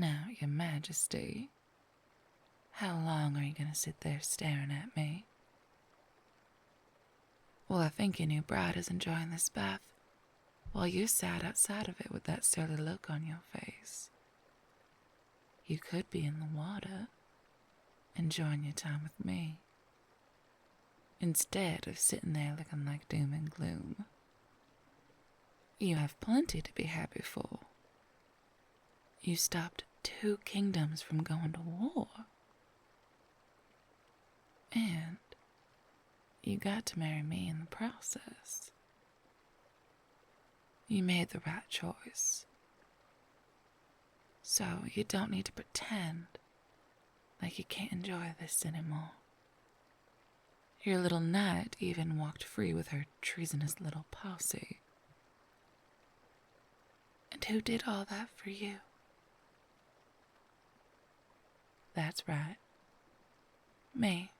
Now, Your Majesty, how long are you going to sit there staring at me? Well, I think your new bride is enjoying this bath while you sat outside of it with that surly look on your face. You could be in the water, enjoying your time with me, instead of sitting there looking like doom and gloom. You have plenty to be happy for. You stopped 2 kingdoms from going to war. And you got to marry me in the process. You made the right choice. So you don't need to pretend like you can't enjoy this anymore. Your little knight even walked free with her treasonous little posse. And who did all that for you? That's right. Me.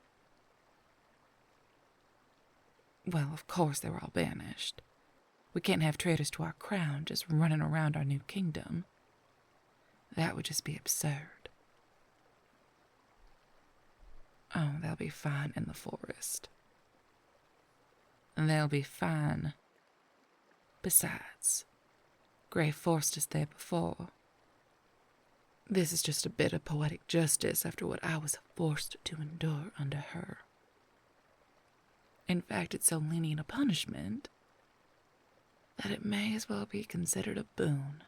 Well, of course they were all banished. We can't have traitors to our crown just running around our new kingdom. That would just be absurd. Oh, they'll be fine in the forest. And they'll be fine. Besides, Grey forced us there before. This is just a bit of poetic justice after what I was forced to endure under her. In fact, it's so lenient a punishment that it may as well be considered a boon.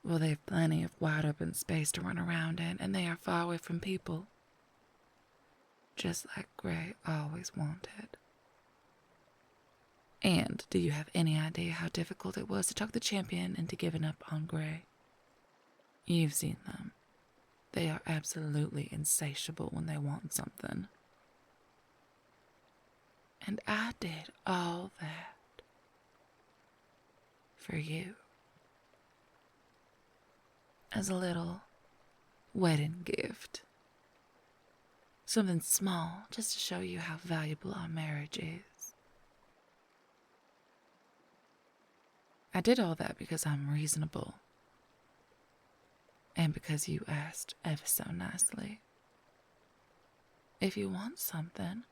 Well, they have plenty of wide open space to run around in, and they are far away from people. Just like Grey always wanted. And do you have any idea how difficult it was to talk the champion into giving up on Grey? You've seen them. They are absolutely insatiable when they want something. And I did all that for you. As a little wedding gift. Something small just to show you how valuable our marriage is. I did all that because I'm reasonable. And because you asked ever so nicely. If you want something,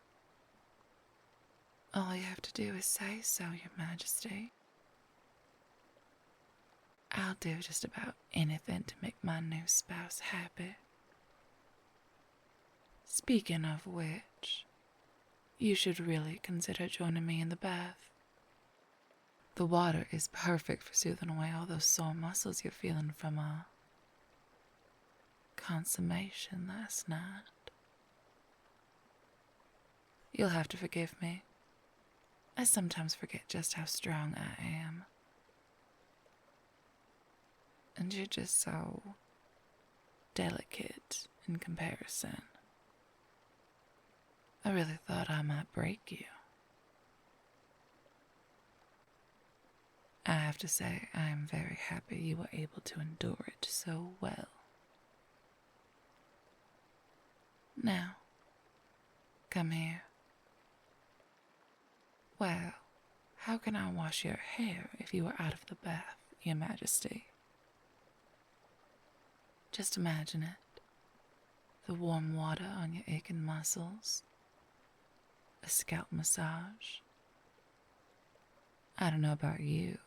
all you have to do is say so, Your Majesty. I'll do just about anything to make my new spouse happy. Speaking of which, you should really consider joining me in the bath. The water is perfect for soothing away all those sore muscles you're feeling from our consummation last night. You'll have to forgive me. I sometimes forget just how strong I am. And you're just so delicate in comparison. I really thought I might break you. I have to say, I am very happy you were able to endure it so well. Now, come here. Well, how can I wash your hair if you are out of the bath, Your Majesty? Just imagine it. The warm water on your aching muscles. A scalp massage. I don't know about you,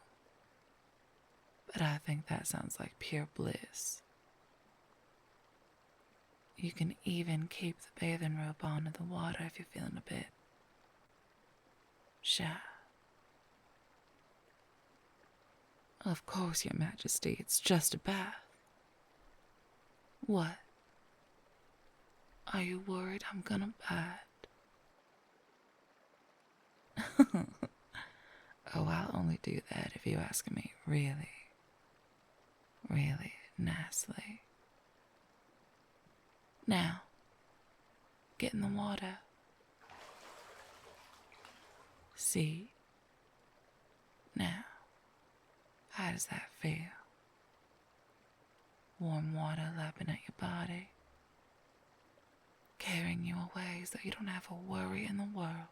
but I think that sounds like pure bliss. You can even keep the bathing robe on in the water if you're feeling a bit shy. Of course, Your Majesty, it's just a bath. What? Are you worried I'm gonna bite? Oh, I'll only do that if you ask me really, really nicely. Now, get in the water. See? Now, how does that feel? Warm water lapping at your body, carrying you away so you don't have a worry in the world.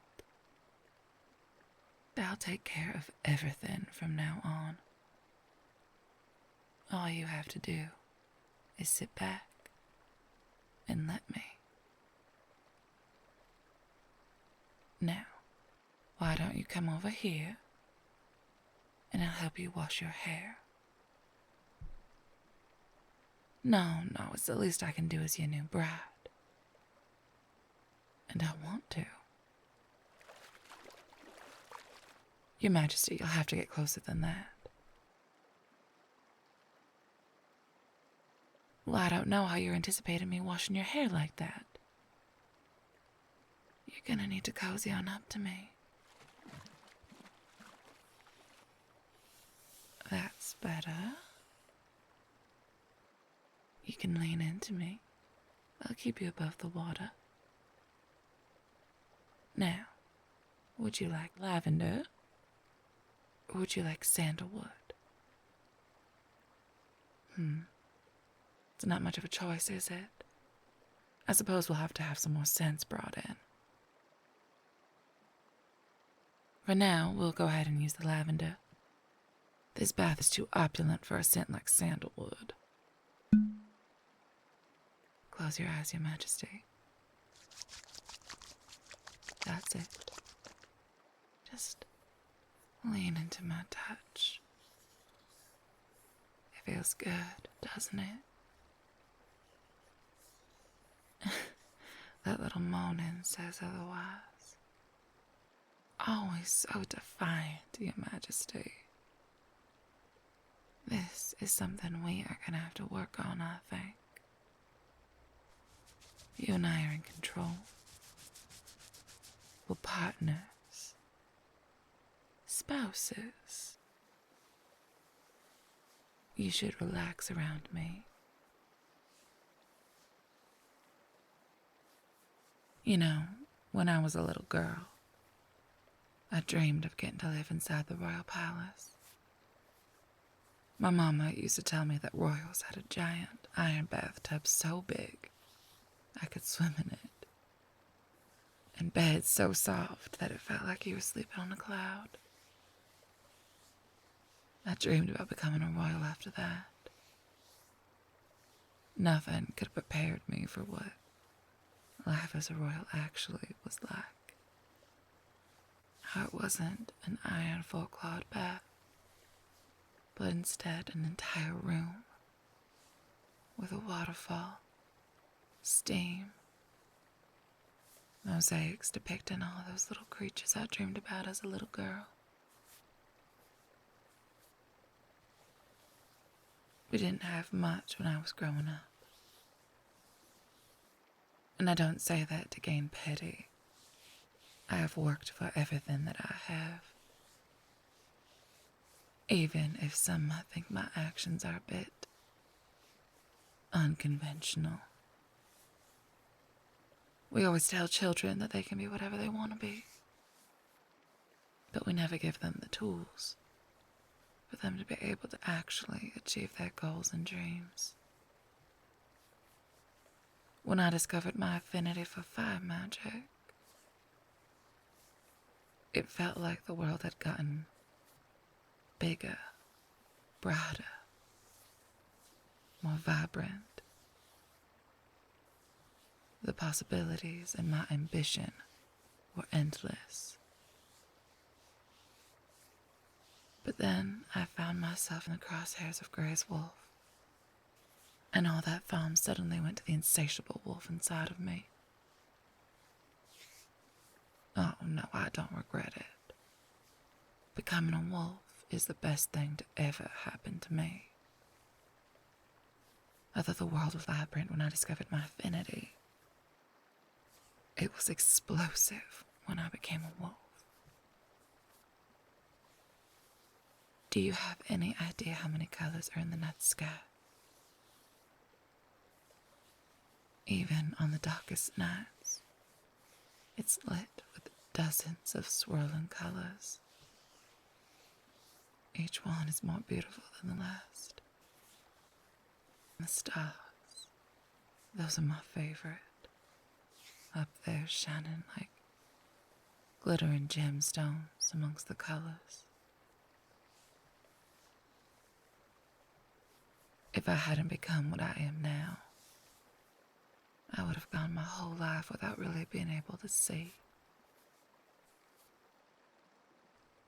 I'll take care of everything from now on. All you have to do is sit back and let me. Now, why don't you come over here and I'll help you wash your hair? No, it's the least I can do as your new bride. And I want to. Your Majesty, you'll have to get closer than that. Well, I don't know how you're anticipating me washing your hair like that. You're gonna need to cozy on up to me. That's better. You can lean into me. I'll keep you above the water. Now, would you like lavender? Or would you like sandalwood? It's not much of a choice, is it? I suppose we'll have to have some more scents brought in. For now, we'll go ahead and use the lavender. This bath is too opulent for a scent like sandalwood. Close your eyes, Your Majesty. That's it. Just lean into my touch. It feels good, doesn't it? That little moaning says otherwise. Always so defiant, Your Majesty. This is something we are gonna have to work on, I think. You and I are in control. We're partners. Spouses. You should relax around me. You know, when I was a little girl, I dreamed of getting to live inside the royal palace. My mama used to tell me that royals had a giant iron bathtub so big I could swim in it, and beds so soft that it felt like you were sleeping on a cloud. I dreamed about becoming a royal after that. Nothing could have prepared me for what life as a royal actually was like. How it wasn't an iron full-clawed bath, but instead an entire room with a waterfall, steam, mosaics depicting all those little creatures I dreamed about as a little girl. We didn't have much when I was growing up. And I don't say that to gain pity. I have worked for everything that I have. Even if some might think my actions are a bit unconventional. We always tell children that they can be whatever they want to be. But we never give them the tools for them to be able to actually achieve their goals and dreams. When I discovered my affinity for fire magic, it felt like the world had gotten bigger, brighter, more vibrant. The possibilities and my ambition were endless. But then I found myself in the crosshairs of Grey's wolf, and all that fun suddenly went to the insatiable wolf inside of me. Oh no, I don't regret it. Becoming a wolf is the best thing to ever happen to me. I thought the world was vibrant when I discovered my affinity. It was explosive when I became a wolf. Do you have any idea how many colors are in the night sky? Even on the darkest nights, it's lit with dozens of swirling colors. Each one is more beautiful than the last. The stars, those are my favorite. Up there shining like glittering gemstones amongst the colors. If I hadn't become what I am now, I would have gone my whole life without really being able to see.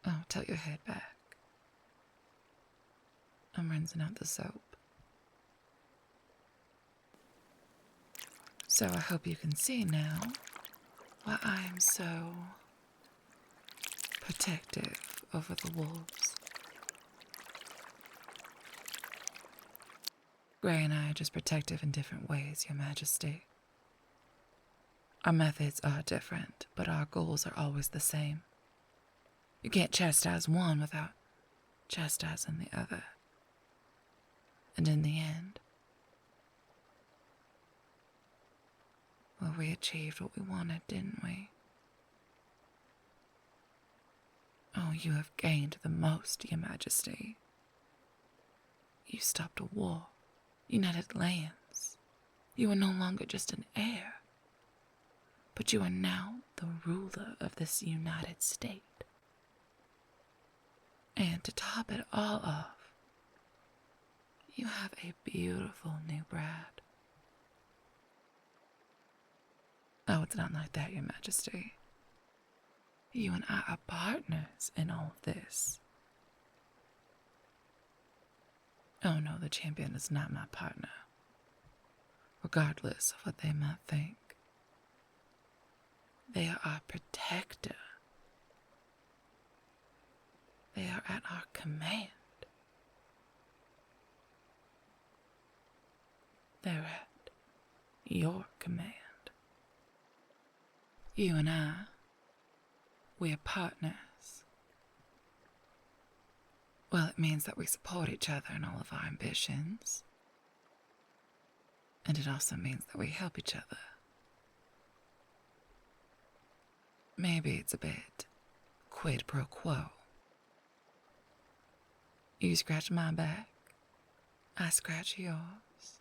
Oh, tilt your head back. I'm rinsing out the soap. So I hope you can see now why I am so protective over the wolves. Gray and I are just protective in different ways, Your Majesty. Our methods are different, but our goals are always the same. You can't chastise one without chastising the other. And in the end, well, we achieved what we wanted, didn't we? Oh, you have gained the most, Your Majesty. You stopped a war. United lands. You are no longer just an heir, but you are now the ruler of this United State. And to top it all off, you have a beautiful new bride. Oh, it's not like that, Your Majesty. You and I are partners in all of this. Oh no, the champion is not my partner, regardless of what they might think. They are our protector. They are at our command. They're at your command. You and I, we are partners. Well, it means that we support each other in all of our ambitions. And it also means that we help each other. Maybe it's a bit quid pro quo. You scratch my back, I scratch yours.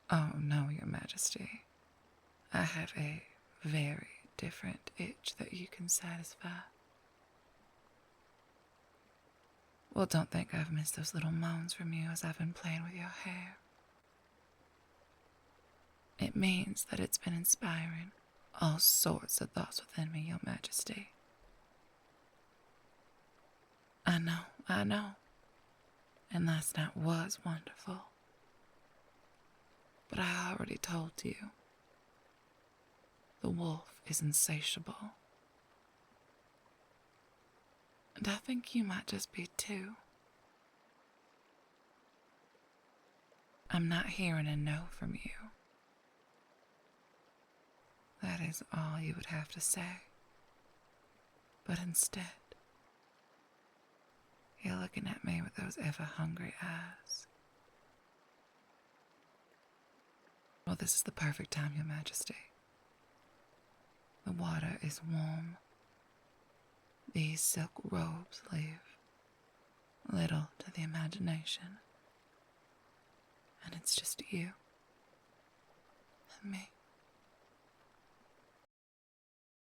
Oh no, Your Majesty. I have a very different itch that you can satisfy. Well, don't think I've missed those little moans from you as I've been playing with your hair. It means that it's been inspiring all sorts of thoughts within me, Your Majesty. I know. And last night was wonderful. But I already told you. The wolf is insatiable. And I think you might just be too. I'm not hearing a no from you. That is all you would have to say. But instead, you're looking at me with those ever-hungry eyes. Well, this is the perfect time, Your Majesty. The water is warm. These silk robes leave little to the imagination. And it's just you and me.